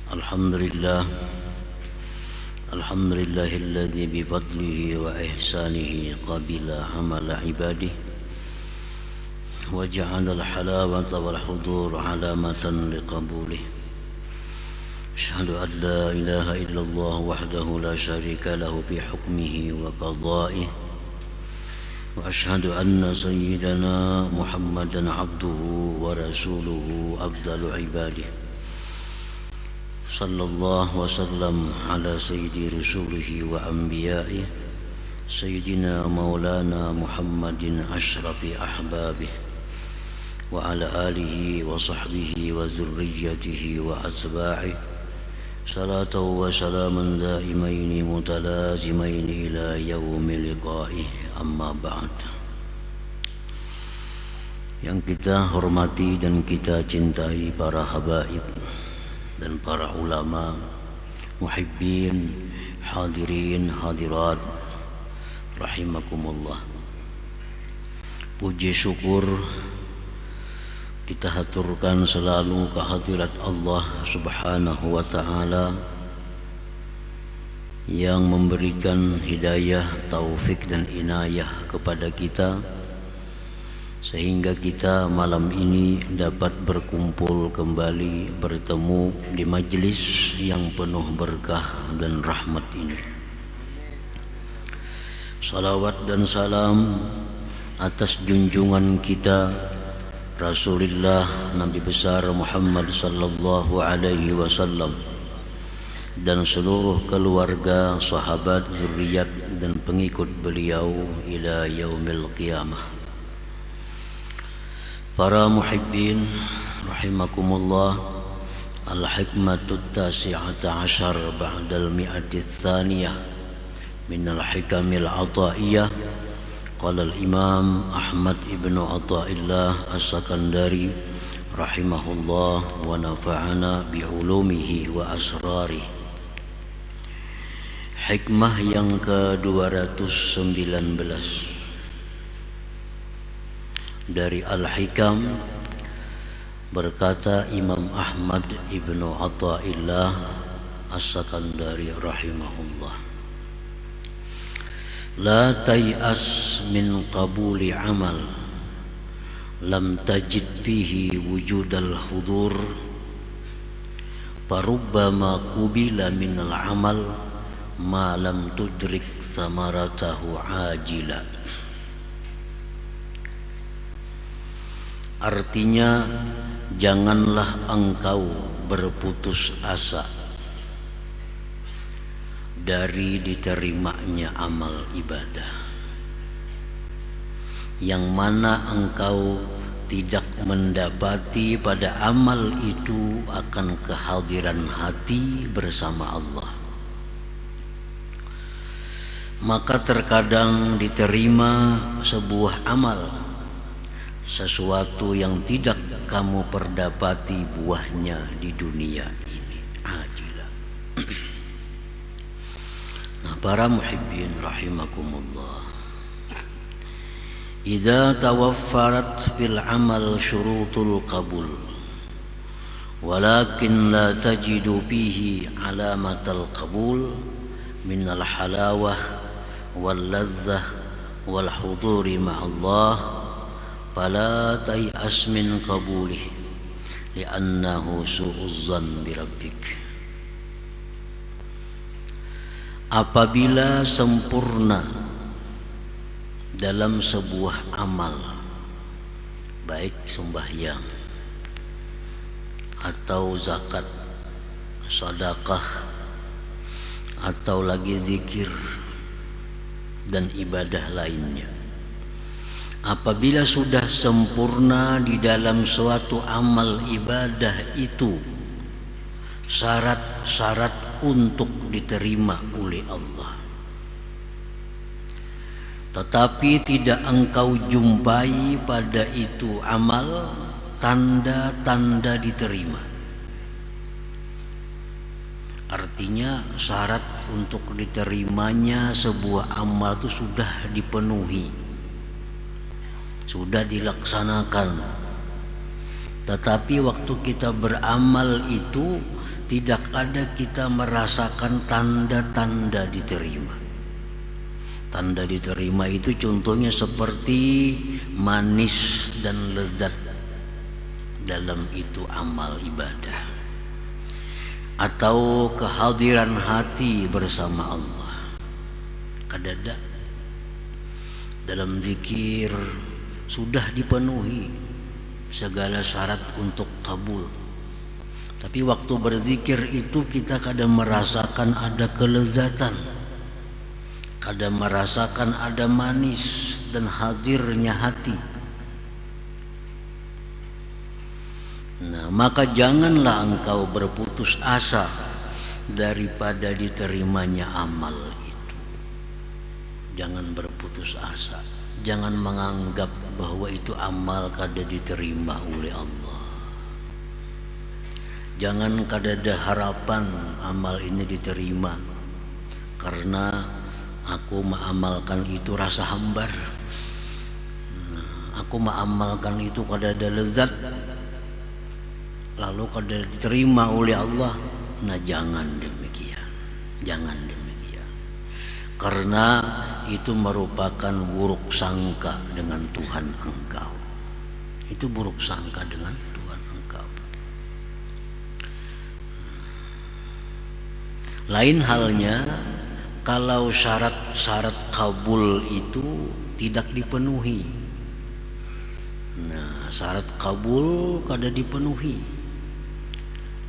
Alhamdulillah Alhamdulillahilladzi bifadlihi wa ihsanihi qabila amala ibadih wa ja'ala al-halawata wal hudur alamatan liqabulih. Asyhadu an la ilaha illallah wahdahu la syarika lahu fi hukmihi wa qada'ih wa asyhadu anna sayyidana Muhammadan abduhu wa rasuluhu afdalu ibadih. Sallallahu wasallam ala sayyidi rusulihi wa anbiya'i sayyidina maulana Muhammadin ashrafi ahbabih wa ala alihi wa sahbihi wa zurriyatihi wa atba'ih salatu wa salaman daimaini mutalazimaini ila yaumi liqa'ih, amma ba'd. Yang kita hormati dan kita cintai para habaib dan para ulama, muhibbin, hadirin, hadirat, rahimakumullah. Puji syukur kita haturkan selalu kehadirat Allah subhanahu wa ta'ala yang memberikan hidayah, taufik dan inayah kepada kita, sehingga kita malam ini dapat berkumpul kembali, bertemu di majlis yang penuh berkah dan rahmat ini. Salawat dan salam atas junjungan kita Rasulullah Nabi besar Muhammad sallallahu alaihi wasallam dan seluruh keluarga, sahabat, zuriat dan pengikut beliau ila yaumil qiyamah. Para muhibbin rahimakumullah, al-hikmatut tasi'ata asyar ba'dal mi'ati tsaniyah minal hikamil ataiyah. Qala al-imam Ahmad ibn Athaillah as-Sakandari rahimahullah wa nafa'ana bi'ulumihi wa asrarih. Hikmah yang ke-219 dari Al-Hikam, berkata Imam Ahmad ibnu Athaillah as-Sakandari rahimahullah, la tay'as min qabuli amal lam tajid bihi wujudal hudur farubbama qubila minal amal ma lam tudrik thamaratahu ajila. Artinya, janganlah engkau berputus asa dari diterimanya amal ibadah yang mana engkau tidak mendapati pada amal itu akan kehadiran hati bersama Allah. Maka terkadang diterima sebuah amal, sesuatu yang tidak kamu perdapati buahnya di dunia ini, ajilah. Nah, para muhibbin rahimakumullah, idza tawaffarat fil amal syurutul qabul walakin la tajidu fihi alamatal qabul minal halawah wal ladzah wal huduri ma'allah fala tay'as min qabulih li'annahu su'uzzan birabbik. Apabila sempurna dalam sebuah amal, baik sembahyang atau zakat, sedekah atau lagi zikir dan ibadah lainnya, apabila sudah sempurna di dalam suatu amal ibadah itu syarat-syarat untuk diterima oleh Allah, tetapi tidak engkau jumpai pada itu amal tanda-tanda diterima. Artinya syarat untuk diterimanya sebuah amal itu sudah dipenuhi, sudah dilaksanakan, tetapi waktu kita beramal itu tidak ada kita merasakan tanda-tanda diterima. Tanda diterima itu contohnya seperti manis dan lezat dalam itu amal ibadah, atau kehadiran hati bersama Allah. Kadada dalam zikir sudah dipenuhi segala syarat untuk kabul, tapi waktu berzikir itu kita kadang merasakan ada kelezatan, kadang merasakan ada manis dan hadirnya hati. Nah, maka janganlah engkau berputus asa daripada diterimanya amal itu. Jangan berputus asa, jangan menganggap bahwa itu amal kada diterima oleh Allah. Jangan kada ada harapan amal ini diterima karena aku mengamalkan itu rasa hambar. Aku mengamalkan itu kada ada lezat, lalu kada diterima oleh Allah. Nah, jangan demikian, jangan demikian, karena itu merupakan buruk sangka dengan Tuhan engkau. Itu buruk sangka dengan Tuhan engkau. Lain halnya kalau syarat-syarat kabul itu tidak dipenuhi. Nah, syarat kabul kada dipenuhi,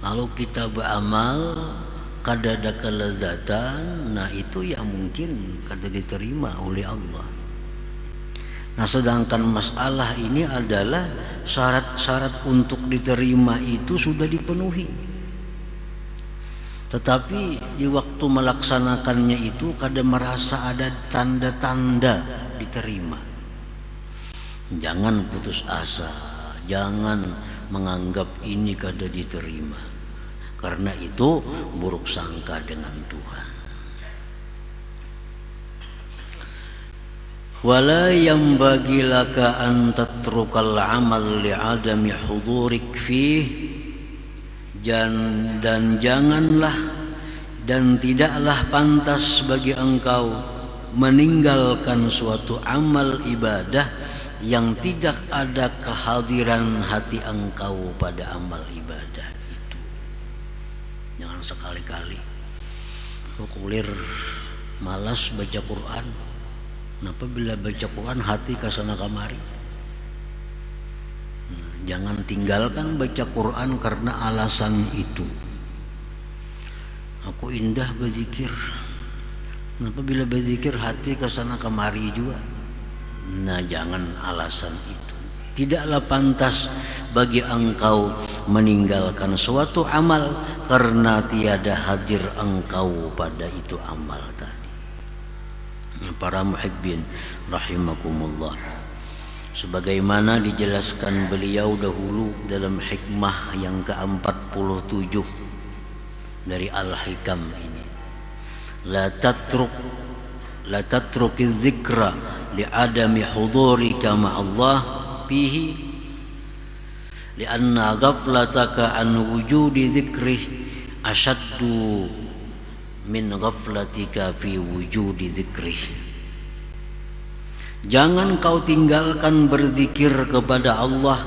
lalu kita beramal kada ada kelezatan, nah itu yang mungkin kada diterima oleh Allah. Nah, sedangkan masalah ini adalah syarat-syarat untuk diterima itu sudah dipenuhi, tetapi di waktu melaksanakannya itu kadang merasa ada tanda-tanda diterima. Jangan putus asa, jangan menganggap ini kada diterima, karena itu buruk sangka dengan Tuhan. Wala yanbaghi laka an tatrukal amal li'adami hudurik fih, dan janganlah dan tidaklah pantas bagi engkau meninggalkan suatu amal ibadah yang tidak ada kehadiran hati engkau pada amal ibadah itu. Jangan sekali-kali kulir malas baca Quran. Kenapa bila baca Quran hati kasana kamari? Jangan tinggalkan baca Quran karena alasan itu. Aku indah berzikir. Kenapa bila berzikir hati kesana kemari juga? Nah, jangan alasan itu. Tidaklah pantas bagi engkau meninggalkan suatu amal karena tiada hadir engkau pada itu amal tadi. Para muhibbin rahimakumullah, sebagaimana dijelaskan beliau dahulu dalam hikmah yang ke-47 dari Al-Hikam ini, la tatrukiz zikra li'adami hudurika ma'allah fihi li'anna ghaflataka an wujudi zikrih ashaddu min ghaflatika fi wujudi zikrih. Jangan kau tinggalkan berzikir kepada Allah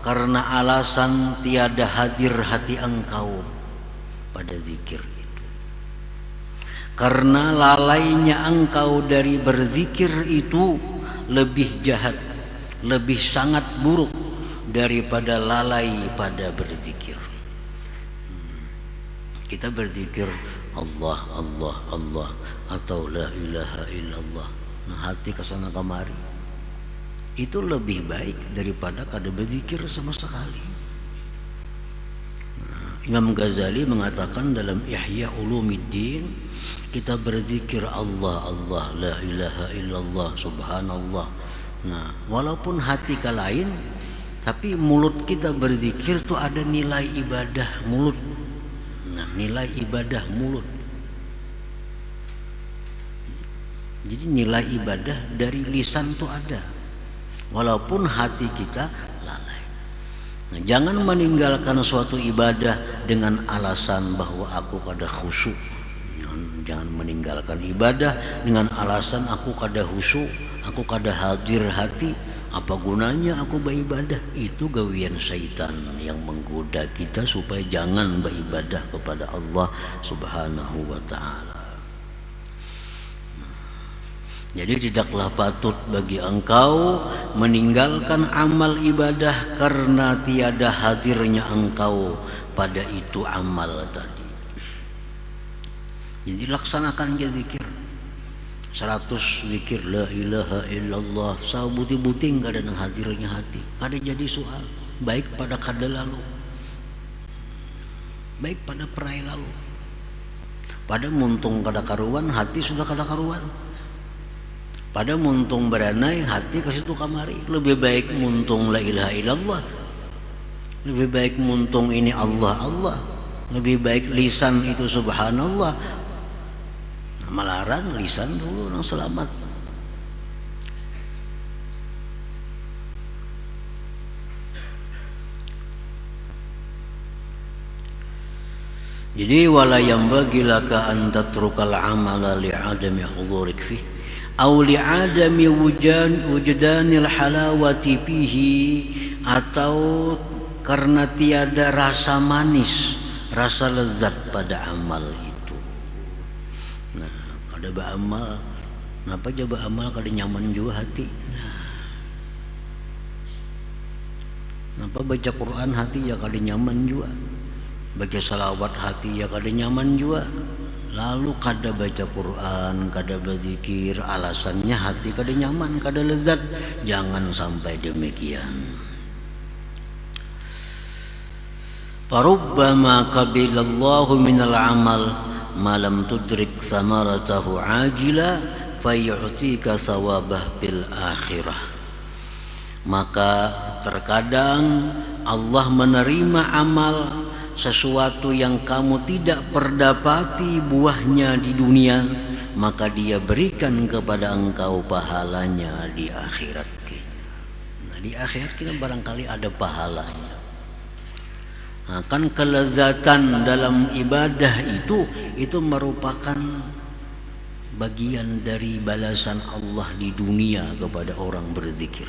karena alasan tiada hadir hati engkau pada zikir itu. Karena lalainya engkau dari berzikir itu lebih jahat, lebih sangat buruk daripada lalai pada berzikir. Kita berzikir Allah, Allah, Allah, atau la ilaha illallah, nah hati kesana kemari, itu lebih baik daripada kada berzikir sama sekali. Imam Ghazali mengatakan dalam Ihya Ulumuddin, kita berzikir Allah, Allah, la ilaha illallah, subhanallah. Nah, walaupun hati ke lain, tapi mulut kita berzikir tuh ada nilai ibadah mulut. Nah, nilai ibadah mulut. Jadi nilai ibadah dari lisan tuh ada, walaupun hati kita lalai. Nah, jangan meninggalkan suatu ibadah dengan alasan bahwa aku kada khusyuk. Jangan meninggalkan ibadah dengan alasan aku kada khusyuk, aku kada hadir hati. Apa gunanya aku beribadah? Itu gawian syaitan yang menggoda kita supaya jangan beribadah kepada Allah Subhanahu wa ta'ala. Jadi tidaklah patut bagi engkau meninggalkan amal ibadah karena tiada hadirnya engkau pada itu amal tadi. Jadi laksanakan ke zikir 100 zikir la ilaha illallah sabuti-buting kada nang hadirnya hati, kada jadi soal, baik pada kada lalu, baik pada perai lalu. Pada muntung kada karuan, hati sudah kada karuan. Pada muntung beranai, hati ke situ kamari. Lebih baik muntung la ilaha illallah, lebih baik muntung ini Allah Allah, lebih baik lisan itu subhanallah. Melarang lisan dulu nang selamat. Jadi wala yanbaghi laka an tatrukal amala li'adami hudurik fih aw li'adami wujdanil halawati fihi, atau karena tiada rasa manis, rasa lezat pada amal itu. Ada beramal, kenapa aja beramal kada nyaman juga hati. Kenapa baca Quran hati ya kada nyaman juga, baca salawat hati ya kada nyaman juga. Lalu kada baca Quran, kada berzikir, alasannya hati kada nyaman, kada lezat. Jangan sampai demikian. Farubbama qabilallahu minal amal malam tudrik samaratahu ajila fayu'tika sawabah bil akhirah. Maka terkadang Allah menerima amal sesuatu yang kamu tidak perdapati buahnya di dunia, maka dia berikan kepada engkau pahalanya di akhirat. Nah, di akhirat kita barangkali ada pahalanya. Kan kelezatan dalam ibadah itu merupakan bagian dari balasan Allah di dunia kepada orang berzikir.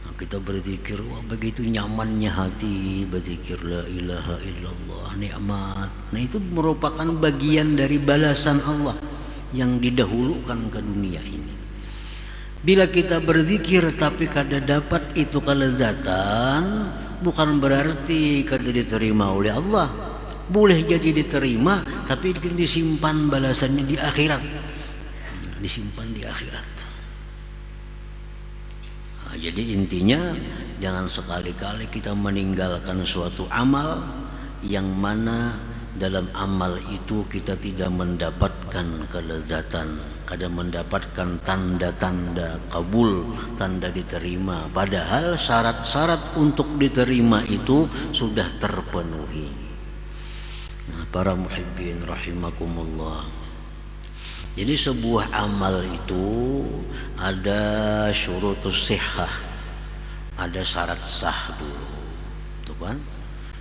Nah, kita berzikir, wah begitu nyamannya hati berzikir la ilaha illallah, nikmat. Nah, itu merupakan bagian dari balasan Allah yang didahulukan ke dunia ini. Bila kita berzikir tapi kada dapat itu kelezatan, bukan berarti kada diterima oleh Allah. Boleh jadi diterima, tapi disimpan balasannya di akhirat. Disimpan di akhirat. Nah, jadi intinya jangan sekali-kali kita meninggalkan suatu amal yang mana dalam amal itu kita tidak mendapatkan kelezatan, kada mendapatkan tanda-tanda kabul, tanda diterima, padahal syarat-syarat untuk diterima itu sudah terpenuhi. Nah, para muhibbin rahimakumullah, jadi sebuah amal itu ada syurutus sihah, ada syarat sah dulu, tuh kan?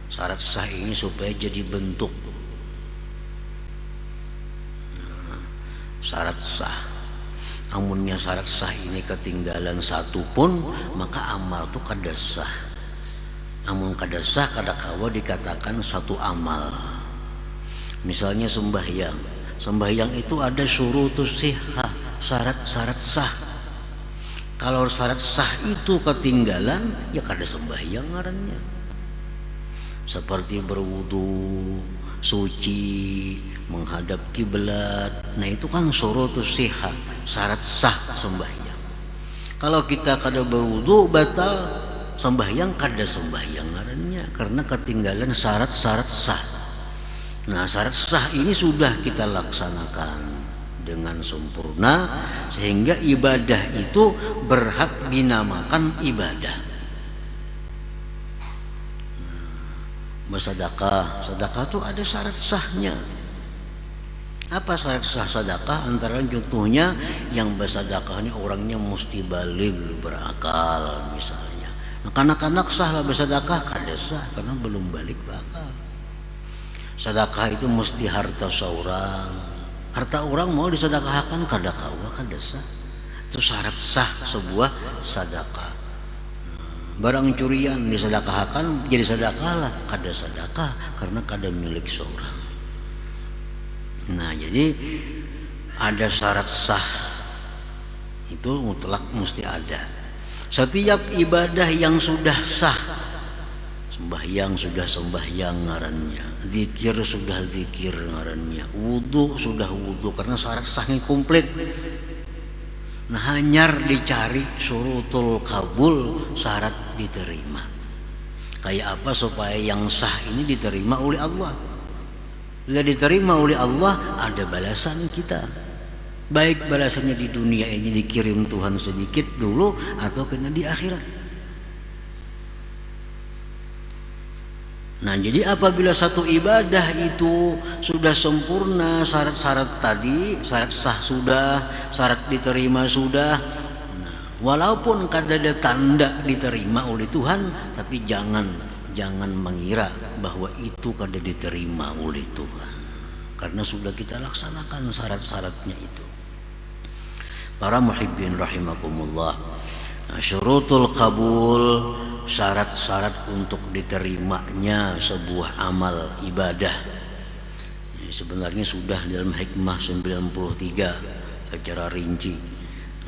Syarat sah ini supaya jadi bentuk. Syarat sah, amunnya syarat sah ini ketinggalan satu pun, maka amal itu kada sah. Amun kada sah, kada kawa dikatakan satu amal. Misalnya sembahyang, sembahyang itu ada syurutus sihah, syarat-syarat sah. Kalau syarat sah itu ketinggalan, ya kada sembahyang ngarannya. Seperti berwudu, suci, menghadap kiblat. Nah, itu kan syurutus sihah, syarat sah sembahyang. Kalau kita kada berwudu, batal sembahyang, kada sembahyang ngarannya, karena ketinggalan syarat-syarat sah. Nah, syarat sah ini sudah kita laksanakan dengan sempurna sehingga ibadah itu berhak dinamakan ibadah. Bersedekah, sedekah itu ada syarat sahnya. Apa syarat sah sedekah? Antara contohnya yang bersedekah ini orangnya mesti baligh, berakal misalnya. Kanak-kanak sah lah bersedekah, kada sah karena belum balik bakal. Sedekah itu mesti harta seorang. Harta orang mau disedekahkan kada kawa kada sah. Itu syarat sah sebuah sedekah. Barang curian disedekahkan jadi sedekah lah, kada sedekah karena kada milik seorang. Nah, jadi ada syarat sah itu mutlak mesti ada. Setiap ibadah yang sudah sah, sembahyang sudah sembahyang ngarannya, zikir sudah zikir ngarannya, wudu sudah wudu karena syarat sahnya komplit. Nah, hanyar dicari syurutul kabul, syarat diterima. Kayak apa supaya yang sah ini diterima oleh Allah? Bila diterima oleh Allah, ada balasan kita. Baik balasannya di dunia ini dikirim Tuhan sedikit dulu atau kena di akhirat. Nah, jadi apabila satu ibadah itu sudah sempurna, syarat-syarat tadi, syarat sah sudah, syarat diterima sudah. Nah, walaupun kada ada tanda diterima oleh Tuhan, tapi jangan mengira bahwa itu kada diterima oleh Tuhan. Karena sudah kita laksanakan syarat-syaratnya itu. Para muhibbin rahimakumullah. Nah, syurutul kabul, syarat-syarat untuk diterimanya sebuah amal ibadah. Ya, sebenarnya sudah dalam hikmah 93 secara rinci.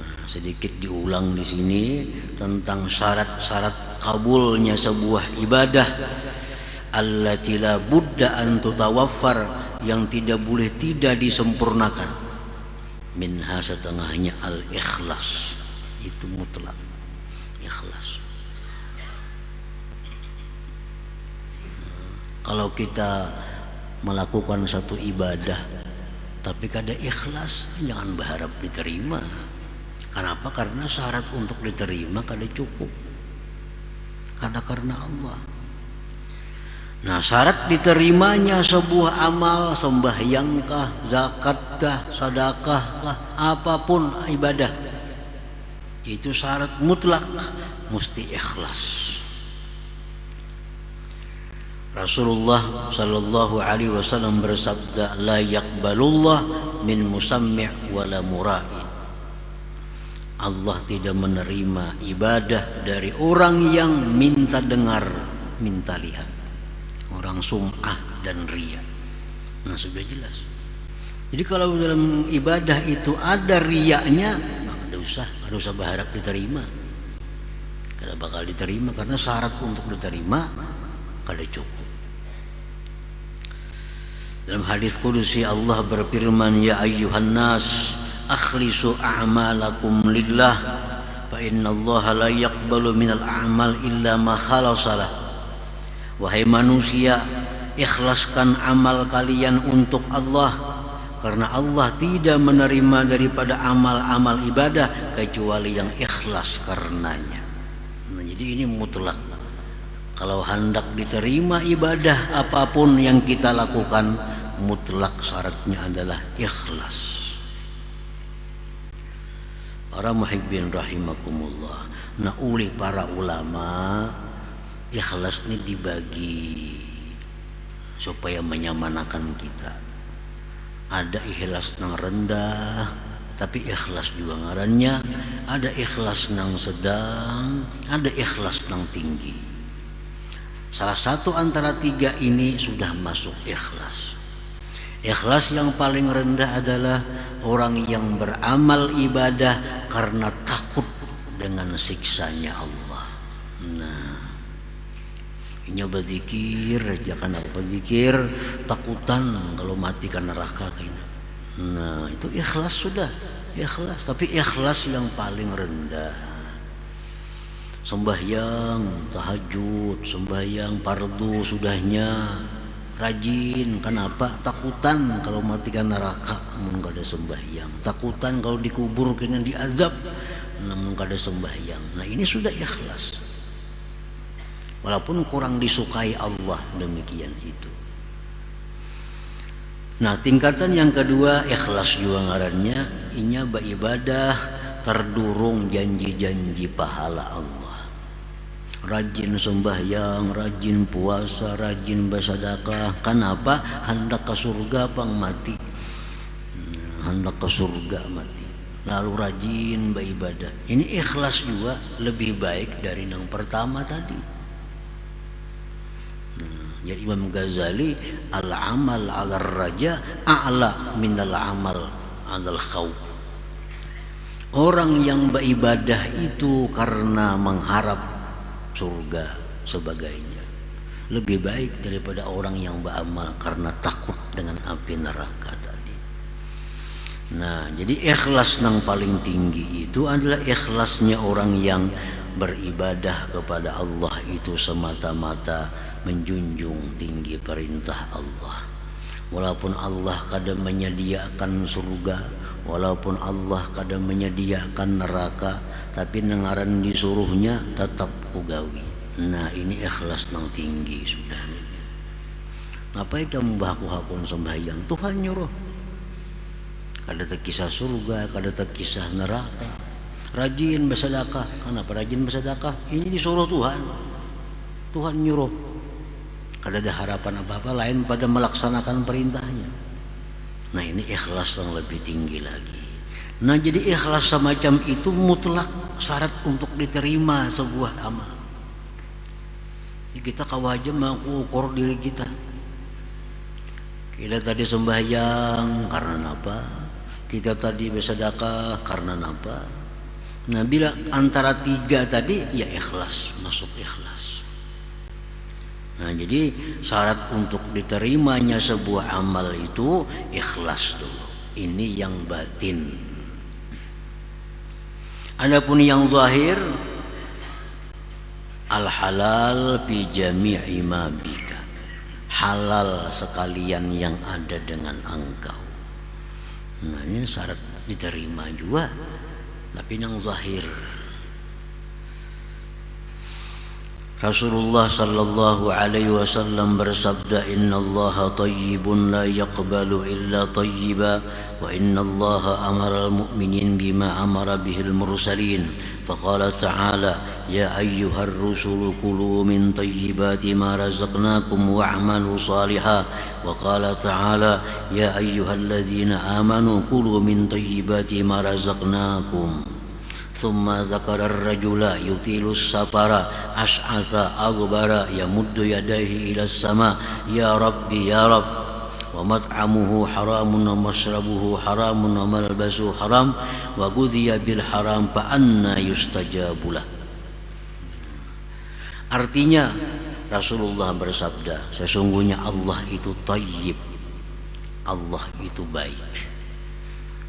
Nah, sedikit diulang di sini tentang syarat-syarat kabulnya sebuah ibadah. Allati la budda an tutawaffar, yang tidak boleh tidak disempurnakan. Minha setengahnya al-ikhlas, itu mutlak ikhlas. Kalau kita melakukan satu ibadah tapi kada ikhlas, jangan berharap diterima. Kenapa? Karena syarat untuk diterima kada cukup, kada karena Allah. Nah, syarat diterimanya sebuah amal, sembahyangkah, zakatkah, sedekahkah, apapun ibadah, itu syarat mutlak mesti ikhlas. Rasulullah sallallahu alaihi wasallam bersabda, la yaqbalullah min musammi' wala mura'i. Allah tidak menerima ibadah dari orang yang minta dengar, minta lihat, orang sum'ah dan riya. Nah, sudah jelas. Jadi kalau dalam ibadah itu ada riyanya, maka kada usah berharap diterima. Kada bakal diterima karena syarat untuk diterima kada cukup. Dalam hadis qudsi Allah berfirman, ya ayyuhan nas akhlisu a'malakum lillah fa innallaha la yaqbalu minal a'mal illa ma khalasalah. Wahai manusia, ikhlaskan amal kalian untuk Allah, karena Allah tidak menerima daripada amal-amal ibadah kecuali yang ikhlas karenanya. Nah, jadi ini mutlak. Kalau hendak diterima ibadah apapun yang kita lakukan, mutlak syaratnya adalah ikhlas. Para muhibbin rahimakumullah. Nah, oleh para ulama, ikhlas ini dibagi supaya menyamanakan kita. Ada ikhlas nang rendah tapi ikhlas juga ngarannya, ada ikhlas nang sedang, ada ikhlas nang tinggi. Salah satu antara tiga ini sudah masuk ikhlas. Ikhlas yang paling rendah adalah orang yang beramal ibadah karena takut dengan siksanya Allah. Nah, nyoba zikir aja, kan apa zikir takutan kalau mati kan neraka kayaknya. Nah, itu ikhlas sudah, ikhlas, tapi ikhlas yang paling rendah. Sembahyang tahajud, sembahyang fardu sudahnya rajin, kenapa? Takutan kalau mati kan neraka, namun kada sembahyang. Takutan kalau dikubur kena diazab, namun kada sembahyang. Nah, ini sudah ikhlas. Walaupun kurang disukai Allah, demikian itu. Nah, tingkatan yang kedua ikhlas juga ngarannya, inya beribadah terdurung janji-janji pahala Allah. rajin sembahyang, rajin puasa, rajin bersedekah. Kenapa? Hendak ke surga pang mati. Hendak ke surga mati. Lalu rajin beribadah. Ini ikhlas juga lebih baik dari yang pertama tadi. Jadi Imam Ghazali, al-amal 'ala raja a'la minal amal 'alal khauf. Orang yang beribadah itu karena mengharap surga sebagainya lebih baik daripada orang yang beramal karena takut dengan api neraka tadi. Nah, jadi ikhlas yang paling tinggi itu adalah ikhlasnya orang yang beribadah kepada Allah itu semata-mata menjunjung tinggi perintah Allah. Walaupun Allah kadang menyediakan surga, walaupun Allah kadang menyediakan neraka, tapi nengaran disuruhnya tetap ugawi. Nah, ini ikhlas yang tinggi sudah. Ngapain kamu baku-hakun sembahyang? Tuhan nyuruh. Kada terkisah surga, kada terkisah neraka. Rajin bersedekah. Kenapa rajin bersedekah? Ini disuruh Tuhan. Tuhan nyuruh. Kada ada harapan apa-apa lain pada melaksanakan perintahnya. Nah, ini ikhlas yang lebih tinggi lagi. Nah, jadi ikhlas semacam itu mutlak syarat untuk diterima sebuah amal. Kita kawaja mengukur diri kita. Kita tadi sembahyang karena apa? Kita tadi bersedekah karena apa? Nah, bila antara tiga tadi ya ikhlas, masuk ikhlas. Nah, jadi syarat untuk diterimanya sebuah amal itu ikhlas dulu. Ini yang batin. Adapun yang zahir, al-halal fi jami'i ma bika. Halal sekalian yang ada dengan engkau. Nah, ini syarat diterima juga. Tapi yang zahir. Rasulullah sallallahu alaihi wasallam bersabda, innallaha tayyibun la yaqbalu illa tayyiba wa innallaha amara al-mu'minin bima amara bihil mursalin. Faqala ta'ala ya ayyuhar rusulu kulu min tayyibati ma razaqnakum wa'malu salihan. Wa qala ta'ala ya ayyuhalladzina amanu kulu min tayyibati ma razaqnakum. ثم ذكر الرجل يطيل السفر أشعث أغبر يمد يديه إلى السماء يا ربي يا رب ومطعمه حرام ومشربه حرام وملبسه حرام وغذي بالحرام فأنى يستجاب له. Artinya Rasulullah bersabda, sesungguhnya Allah itu thayyib, Allah itu baik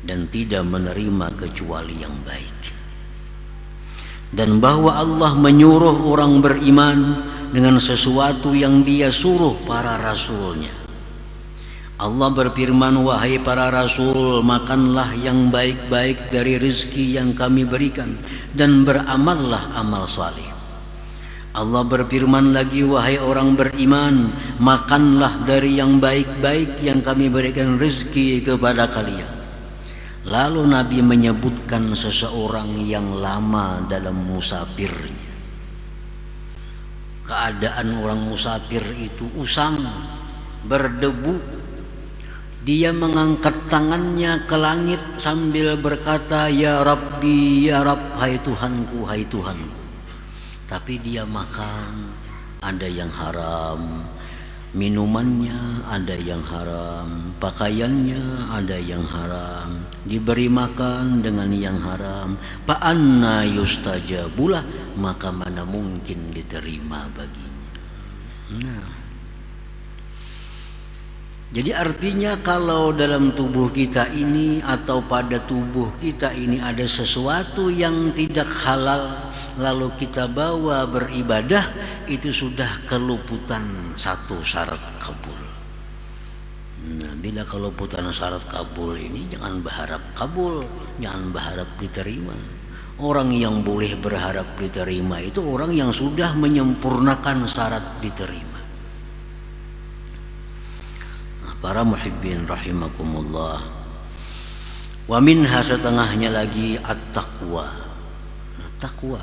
dan tidak menerima kecuali yang baik. Dan bahwa Allah menyuruh orang beriman dengan sesuatu yang Dia suruh para rasulnya. Allah berfirman, wahai para rasul, makanlah yang baik-baik dari rezeki yang kami berikan dan beramallah amal saleh. Allah berfirman lagi, wahai orang beriman, makanlah dari yang baik-baik yang kami berikan rezeki kepada kalian. Lalu Nabi menyebutkan seseorang yang lama dalam musafirnya. Keadaan orang musafir itu usang, berdebu. Dia mengangkat tangannya ke langit sambil berkata, ya Rabbi, ya Rabb, hai Tuhanku, hai Tuhanku. Tapi dia makan, ada yang haram. Minumannya ada yang haram, pakaiannya ada yang haram, diberi makan dengan yang haram. Fa'anna yustajabulah, maka mana mungkin diterima baginya. Nah, jadi artinya kalau dalam tubuh kita ini atau pada tubuh kita ini ada sesuatu yang tidak halal, lalu kita bawa beribadah, itu sudah keluputan satu syarat kabul. Nah, bila keluputan syarat kabul ini, jangan berharap kabul, jangan berharap diterima. Orang yang boleh berharap diterima itu orang yang sudah menyempurnakan syarat diterima. Nah, para muhibbin rahimakumullah, wa minha, setengahnya lagi at-taqwa. Nah, taqwa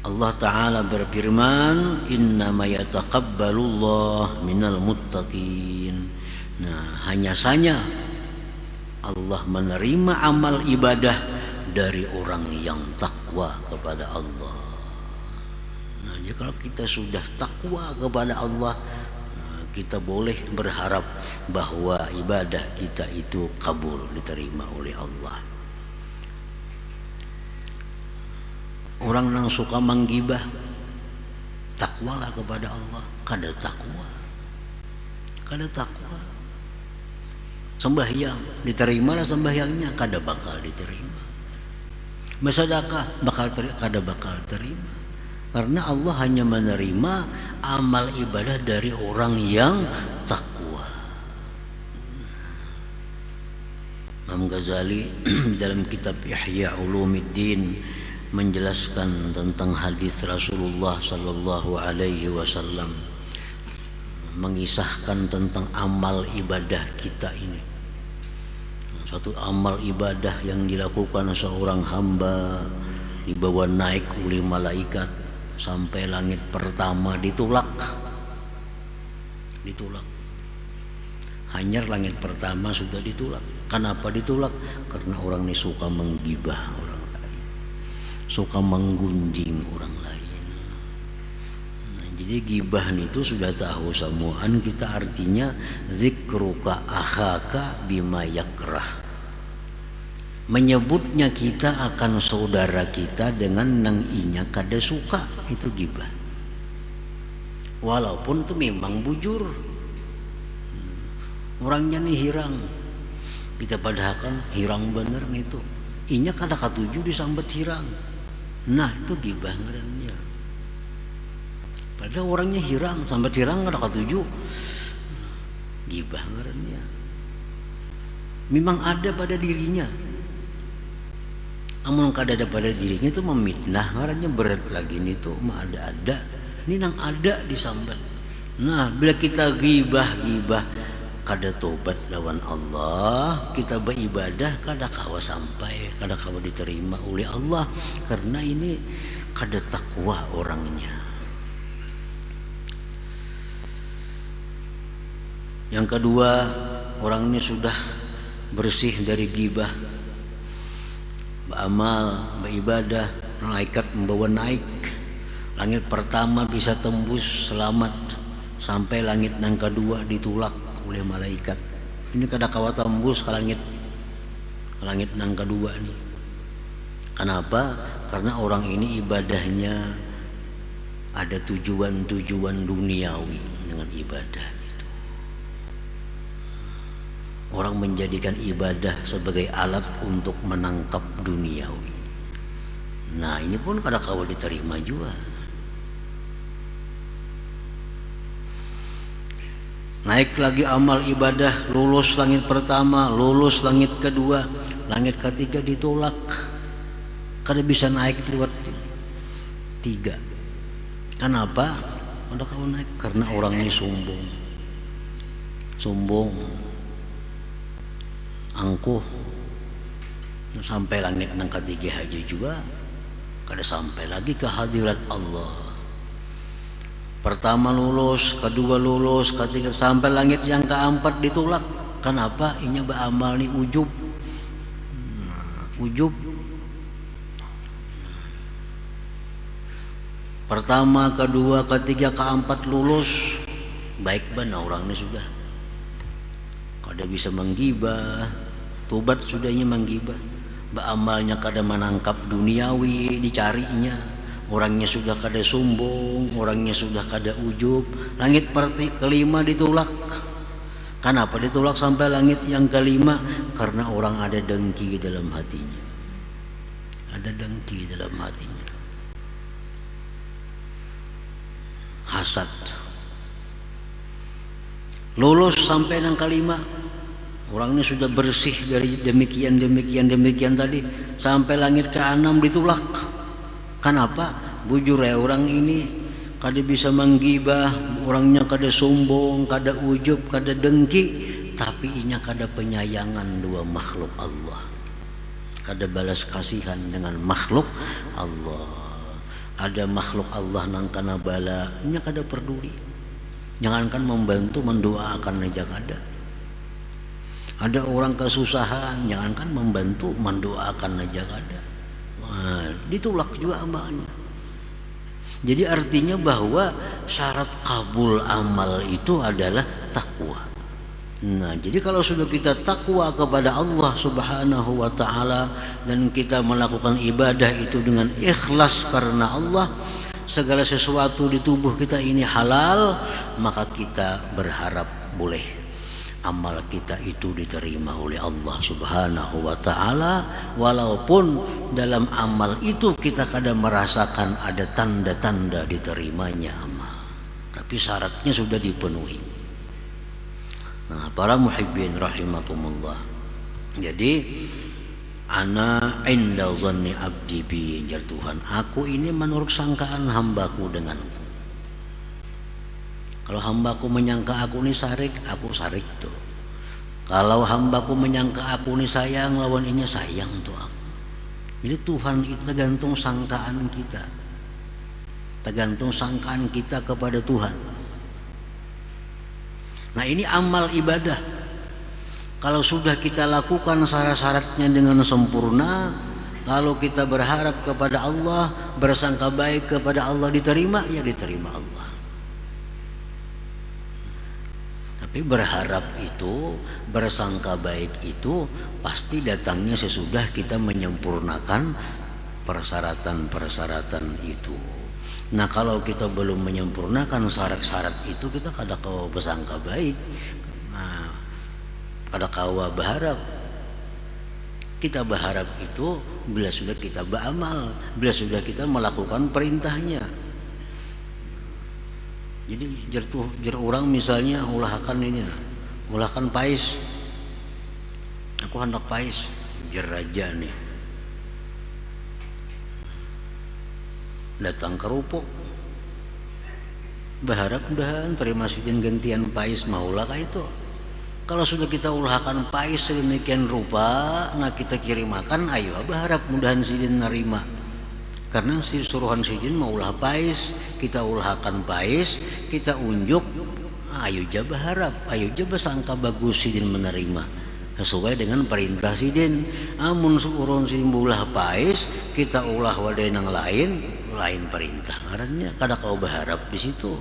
Allah Ta'ala berfirman, innama yataqabbalullah minal muttaqin. Nah, hanya saja Allah menerima amal ibadah dari orang yang takwa kepada Allah. Nah, jadi kalau kita sudah takwa kepada Allah, kita boleh berharap bahwa ibadah kita itu kabul, diterima oleh Allah. Orang yang suka menggibah, takwalah kepada Allah. Kada takwa, sembahyang, diterima lah sembahyangnya, kada bakal diterima. Bersedekah kada bakal terima, karena Allah hanya menerima amal ibadah dari orang yang takwa. Imam Ghazali dalam kitab Ihya Ulumuddin menjelaskan tentang hadis Rasulullah sallallahu alaihi wasallam, mengisahkan tentang amal ibadah kita ini. Satu amal ibadah yang dilakukan seorang hamba dibawa naik oleh malaikat sampai langit pertama, ditulak. Hanya langit pertama sudah ditulak. Kenapa ditulak? Karena orang ini suka menggibah orang lain, suka menggunjing orang lain. Nah, jadi gibah itu sudah tahu semuaan kita, artinya zikruka akhaka bima yakrah. Menyebutnya kita akan saudara kita dengan nang inya kada suka, itu gibah. Walaupun itu memang bujur, orangnya nih hirang, kita padahal hirang bener nih itu, inya kada katuju disambat hirang. Nah, itu gibah ngarannya. Padahal orangnya hirang, sambat hirang kada katuju, gibah ngarannya. Memang ada pada dirinya, amun kada ada pada dirinya itu memitnah ngarannya. Berat lagi nih tuh mah ada ini nang ada disambat. Nah, bila kita gibah kada tobat lawan Allah, kita beribadah kada kawa sampai, kada kawa diterima oleh Allah, karena ini kada takwa orangnya. Yang kedua, orang ini sudah bersih dari gibah, beramal, beribadah, malaikat membawa naik. Langit pertama bisa tembus selamat, sampai langit yang kedua ditulak oleh malaikat. Ini kada kawa tembus ke langit yang kedua nih. Kenapa? Karena orang ini ibadahnya ada tujuan duniawi dengan ibadah itu. Orang menjadikan ibadah sebagai alat untuk menangkap duniawi. Nah, ini pun kada kawa diterima juga. Naik lagi amal ibadah, lulus langit pertama, lulus langit kedua, langit ketiga ditolak. Kada bisa naik lewat tiga. Kenapa? Kada kawa naik karena orang ini sombong, angkuh. Sampai langit yang ketiga aja juga kada sampai lagi ke hadirat Allah. Pertama lulus, kedua lulus, ketiga sampai langit yang keempat ditolak. Kenapa? Inya beramal nih ujub. Ujub. Pertama, kedua, ketiga, keempat lulus, baik benar orang ini sudah. Kada bisa menggibah, tobat sudahnya menggibah. Beramalnya kada menangkap duniawi dicarinya. Orangnya sudah kada sombong, orangnya sudah kada ujub. Langit kelima ditolak. Kenapa ditolak sampai langit yang kelima? Karena orang ada dengki dalam hatinya. Ada dengki dalam hatinya. Hasad. Lulus sampai yang kelima. Orang ini sudah bersih dari demikian tadi. Sampai langit ke-6 ditolak. Kenapa? Bujur ya orang ini kada bisa menggibah, orangnya kada sombong, kada ujub, kada dengki, tapi inya kada penyayangan dua makhluk Allah, kada balas kasihan dengan makhluk Allah. ada makhluk Allah nang kana bala nya kada peduli, jangankan membantu mendoakan aja kada. Ada orang kesusahan, jangankan membantu mendoakan aja kada. Nah, ditolak juga amalnya. Jadi artinya bahwa syarat kabul amal itu adalah takwa. Nah, jadi kalau sudah kita takwa kepada Allah Subhanahu wa taala dan kita melakukan ibadah itu dengan ikhlas karena Allah, segala sesuatu di tubuh kita ini halal, maka kita berharap boleh amal kita itu diterima oleh Allah Subhanahu wa taala, walaupun dalam amal itu kita kadang merasakan ada tanda-tanda diterimanya amal, tapi syaratnya sudah dipenuhi. Nah, para muhibbin rahimakumullah. Jadi ana inda dhanni abdi bi, jar Tuhan, aku ini menurut sangkaan hambaku denganku. Kalau hambaku menyangka aku ini sarik, aku sarik tuh. Kalau hambaku menyangka aku ini sayang, lawan ini sayang tuh aku. Jadi Tuhan itu tergantung sangkaan kita, tergantung sangkaan kita kepada Tuhan. Nah, ini amal ibadah. Kalau sudah kita lakukan syarat-syaratnya dengan sempurna, lalu kita berharap kepada Allah, bersangka baik kepada Allah, diterima, ya diterima Allah. Tapi berharap itu, bersangka baik itu pasti datangnya sesudah kita menyempurnakan persyaratan-persyaratan itu. Nah, kalau kita belum menyempurnakan syarat-syarat itu, kita kada kau bersangka baik. Nah, kada kawa berharap. Kita berharap itu bila sudah kita beramal, bila sudah kita melakukan perintahnya. Jadi jar orang misalnya ulahkan ini nah, ulahkan pais, aku hendak pais, jar raja nih datang ke rupo, berharap mudahan terima sidin gantian pais, maulah kah itu. Kalau sudah kita ulahkan pais sedemikian rupa, nah kita kirimakan, ayo berharap mudahan sidin nerima. Karena si suruhan sidin mau ulah pais, kita ulahkan pais, kita unjuk, ayo ja berharap, ayo ja bersangka bagus sidin menerima sesuai dengan perintah sidin. Amun suruhan sidin ulah pais, kita ulah wadah yang lain perintah. Ngarannya kada kau berharap di situ.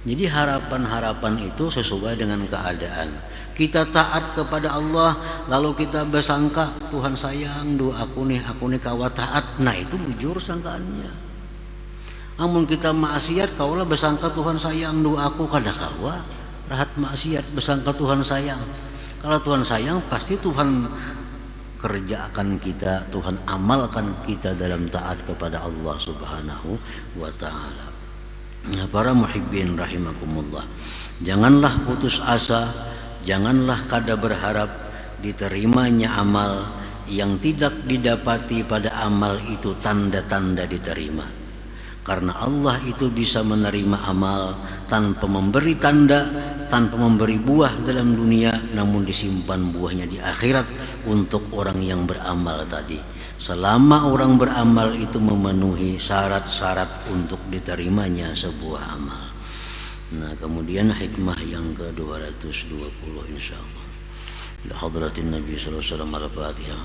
Jadi harapan-harapan itu sesuai dengan keadaan. Kita taat kepada Allah, lalu kita bersangka Tuhan sayang doa aku nih kawa taat. Nah, itu bujur sangkaannya. Amun kita maksiat, kaulah bersangka Tuhan sayang doa aku, kada kawa rahat maksiat bersangka Tuhan sayang. Kalau Tuhan sayang, pasti Tuhan kerjakan kita, Tuhan amalkan kita dalam taat kepada Allah Subhanahu wa taala. Nah, para muhibbin rahimakumullah, janganlah putus asa, janganlah kada berharap diterimanya amal yang tidak didapati pada amal itu tanda-tanda diterima. Karena Allah itu bisa menerima amal tanpa memberi tanda, tanpa memberi buah dalam dunia, namun disimpan buahnya di akhirat untuk orang yang beramal tadi. Selama orang beramal itu memenuhi syarat-syarat untuk diterimanya sebuah amal. Nah, kemudian hikmah yang ke-220 insyaallah. Ila hadratin Nabi sallallahu alaihi wasallam al-Fatihah.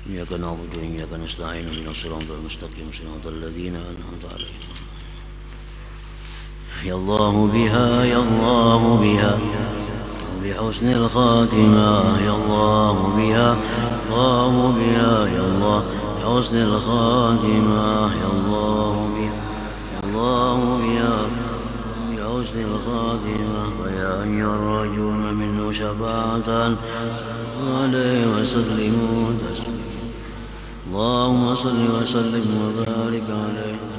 Iyyaka na'budu wa iyyaka nasta'in ihdinas siratal mustaqim siratal ladzina an'amta 'alaihim. Ya Allah biha ya Allah biha بحسن الخاتمة يا الله بها الله بها يا الله بحسن الخاتمة يا الله بها الله بها بحسن الخاتمة ويا أيها الرجل منه شفاعة عليه وسلموا تسليما اللهم صل وسلم وبارك عليه